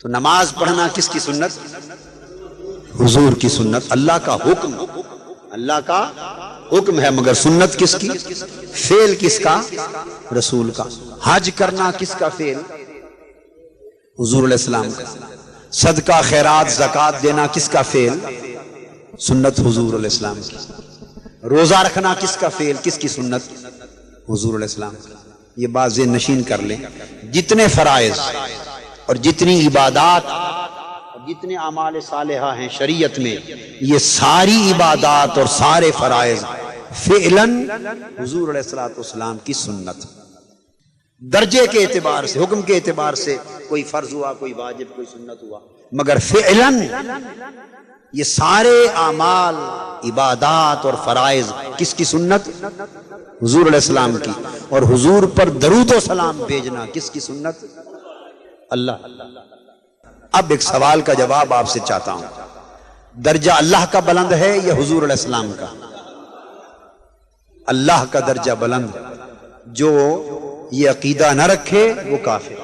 تو نماز پڑھنا کس کی سنت؟ حضور کی سنت، اللہ کا حکم، اللہ کا حکم ہے، مگر سنت کس کی؟ فعل کس کا؟ رسول کا۔ حج کرنا کس کا فعل؟ حضور علیہ السلام کا۔ صدقہ خیرات زکوٰۃ دینا کس کا فعل؟ سنت حضور علیہ السلام کی۔ روزہ رکھنا کس کا فعل، کس کی سنت؟ حضور علیہ السلام کی۔ یہ بات ذہن نشین کر لیں، جتنے فرائض اور جتنی عبادات اور جتنے اعمال صالحہ ہیں شریعت میں، یہ ساری عبادات اور سارے فرائض فعلاً حضور علیہ السلام کی سنت۔ درجے کے اعتبار سے، حکم کے اعتبار سے کوئی فرض ہوا، کوئی واجب، کوئی سنت ہوا، مگر فعلاً یہ سارے اعمال، عبادات اور فرائض کس کی سنت؟ حضور علیہ السلام کی۔ اور حضور پر درود و سلام بھیجنا کس کی سنت؟ اللہ۔ اب ایک سوال کا جواب آپ سے چاہتا ہوں، درجہ اللہ کا بلند ہے یا حضور علیہ السلام کا؟ اللہ کا درجہ بلند۔ جو یہ عقیدہ نہ رکھے وہ کافر،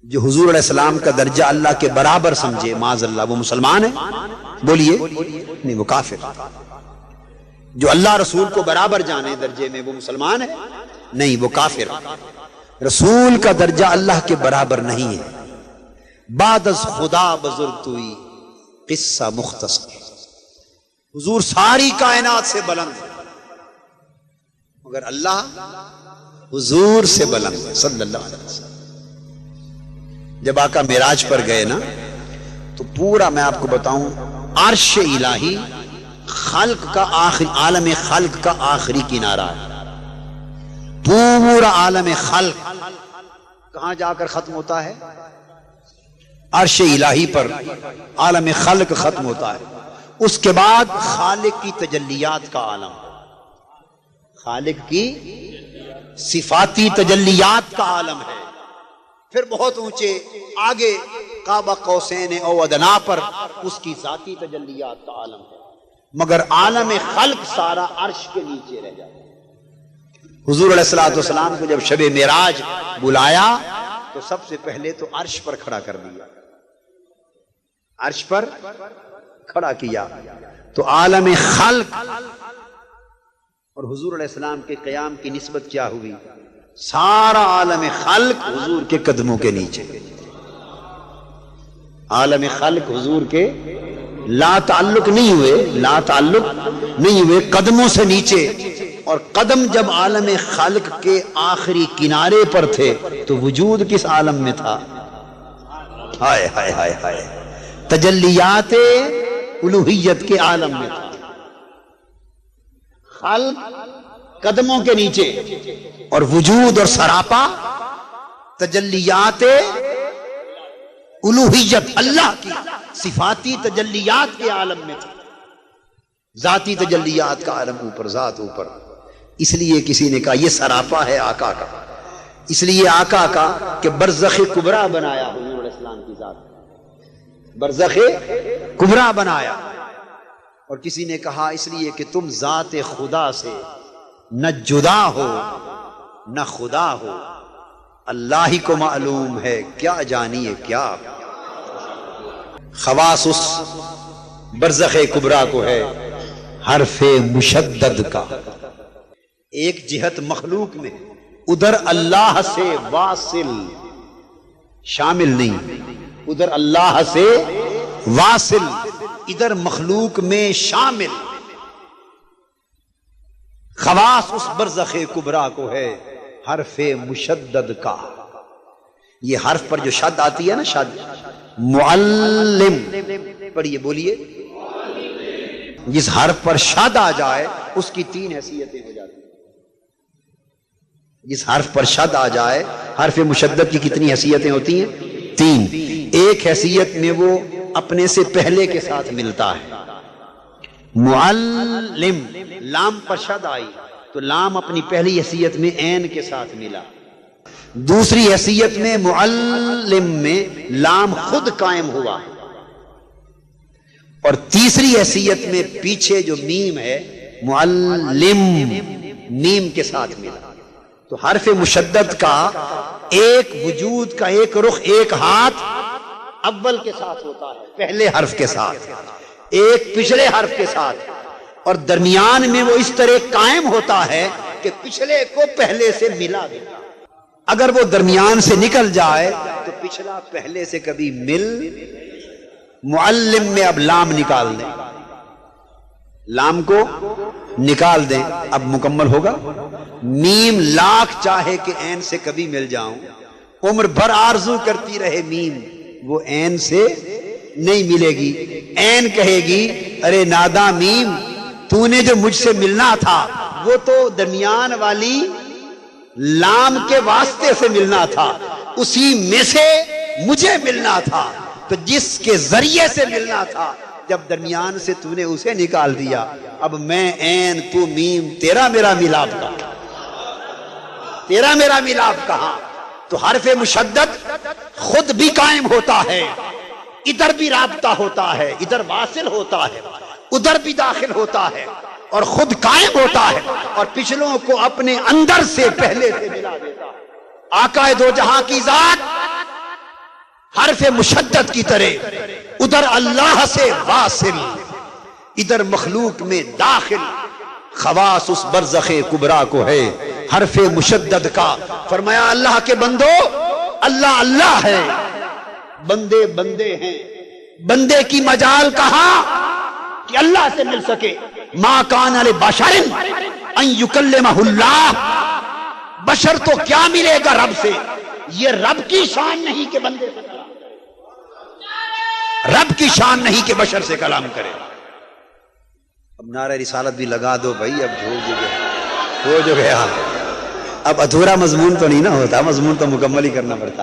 جو حضور علیہ السلام کا درجہ اللہ کے برابر سمجھے معاذ اللہ، وہ مسلمان ہے؟ بولیے، نہیں، وہ کافر۔ جو اللہ رسول کو برابر جانے درجے میں، وہ مسلمان ہے؟ نہیں، وہ کافر۔ رسول کا درجہ اللہ کے برابر نہیں ہے۔ بعد از خدا بزرگ ہوئی قصہ مختصر، حضور ساری کائنات سے بلند ہے، مگر اللہ حضور سے بلند ہے صلی اللہ علیہ وسلم۔ جب آقا معراج پر گئے نا، تو پورا میں آپ کو بتاؤں، عرش الہی خلق کا آخری، عالم خلق کا آخری کنارہ ہے۔ پورا عالم خلق کہاں جا کر ختم ہوتا ہے؟ عرش الہی پر عالم خلق ختم ہوتا ہے۔ اس کے بعد خالق کی تجلیات کا عالم، خالق کی صفاتی تجلیات کا عالم ہے۔ پھر بہت اونچے آگے قاب قوسین او ادنا پر اس کی ذاتی تجلیات کا عالم ہے، مگر عالم خلق سارا عرش کے نیچے رہ جاتا ہے۔ حضور علیہ السلام کو جب شب معراج بلایا تو سب سے پہلے تو عرش پر کھڑا کر دیا، عرش پر کھڑا کیا، تو عالم خلق اور حضور علیہ السلام کے قیام کی نسبت کیا ہوئی؟ سارا عالم خلق حضور کے قدموں کے نیچے، عالم خلق حضور کے لا تعلق نہیں ہوئے، لا تعلق نہیں ہوئے، قدموں سے نیچے۔ اور قدم جب عالم خلق کے آخری کنارے پر تھے تو وجود کس عالم میں تھا؟ ہائے ہائے ہائے ہائے، تجلیات الوہیت کے عالم میں تھا۔ خلق قدموں کے نیچے اور وجود اور سراپا تجلیات الوہیت، اللہ کی صفاتی تجلیات کے عالم میں تھا۔ ذاتی تجلیات کا عالم اوپر، ذات اوپر۔ اس لیے کسی نے کہا یہ سراپا ہے آقا کا، اس لیے آقا کا کہ برزخ کبریٰ بنایا حضور علیہ السلام کی ذات، برزخ کبریٰ بنایا۔ اور کسی نے کہا اس لیے کہ تم ذات خدا سے نہ جدا ہو نہ خدا ہو، اللہ ہی کو معلوم ہے کیا جانیے کیا۔ خواص اس برزخ کبریٰ کو ہے حرف مشدد کا۔ ایک جہت مخلوق میں، ادھر اللہ سے واصل شامل نہیں، ادھر اللہ سے واصل، ادھر مخلوق میں شامل۔ خواص اس برزخ کبریٰ کو ہے حرف مشدد کا۔ یہ حرف پر جو شد آتی ہے نا، شد، معلم پڑھیے، بولیے، جس حرف پر شد آ جائے اس کی تین حیثیتیں ہو جاتی ہیں۔ جس حرف پر شد آ جائے، حرف مشدد کی کتنی حیثیتیں ہوتی ہیں؟ تین۔ ایک حیثیت میں وہ اپنے سے پہلے کے ساتھ ملتا ہے، معلم، لام پر شد آئی تو لام اپنی پہلی حیثیت میں عین کے ساتھ ملا۔ دوسری حیثیت میں معلم میں لام خود قائم ہوا، اور تیسری حیثیت میں پیچھے جو میم ہے معلم، میم کے ساتھ ملا۔ تو حرف مشدد کا ایک وجود کا ایک رخ، ایک ہاتھ اول کے ساتھ ہوتا ہے، پہلے حرف کے ساتھ، ایک پچھلے حرف کے ساتھ، اور درمیان میں وہ اس طرح قائم ہوتا ہے کہ پچھلے کو پہلے سے ملا دیتا۔ اگر وہ درمیان سے نکل جائے تو پچھلا پہلے سے کبھی مل، معلم میں اب لام نکال دیں، لام کو نکال دیں، اب مکمل ہوگا۔ میم لاکھ چاہے کہ عین سے کبھی مل جاؤں، عمر بھر آرزو کرتی رہے میم، وہ عین سے نہیں ملے گی۔ عین کہے گی ارے ناداں میم، تو نے جو مجھ سے ملنا تھا وہ تو درمیان والی لام کے واسطے سے ملنا تھا، اسی میں سے مجھے ملنا تھا، تو جس کے ذریعے سے ملنا تھا جب درمیان سے تو نے اسے نکال دیا، اب میں عین تو میم، تیرا میرا ملاپ کہاں، تیرا میرا ملاپ کہاں؟ تو حرف مشدد خود بھی قائم ہوتا ہے، ادھر بھی رابطہ ہوتا ہے، ادھر واصل ہوتا ہے، ادھر بھی داخل ہوتا ہے، اور خود قائم ہوتا ہے، اور پچھلوں کو اپنے اندر سے پہلے سے ملا دیتا ہے۔ آقا دو جہاں کی ذات حرف مشدد کی طرح ادھر اللہ سے واصل، ادھر مخلوق میں داخل، خواص اس برزخ کبریٰ کو ہے حرف مشدد کا۔ فرمایا اللہ کے بندو، اللہ اللہ ہے، بندے بندے ہیں، بندے کی مجال کہاں کہ اللہ سے مل سکے؟ ما کان لبشر ان یکلمہ اللہ، بشر تو کیا ملے گا رب سے، یہ رب کی شان نہیں کہ بندے سے کلام کرے، رب کی شان نہیں کہ بشر سے کلام کرے۔ اب نعرہ رسالت بھی لگا دو بھائی، اب ہو جو گیا، اب ادھورا مضمون تو نہیں نہ ہوتا، مضمون تو مکمل ہی کرنا پڑتا۔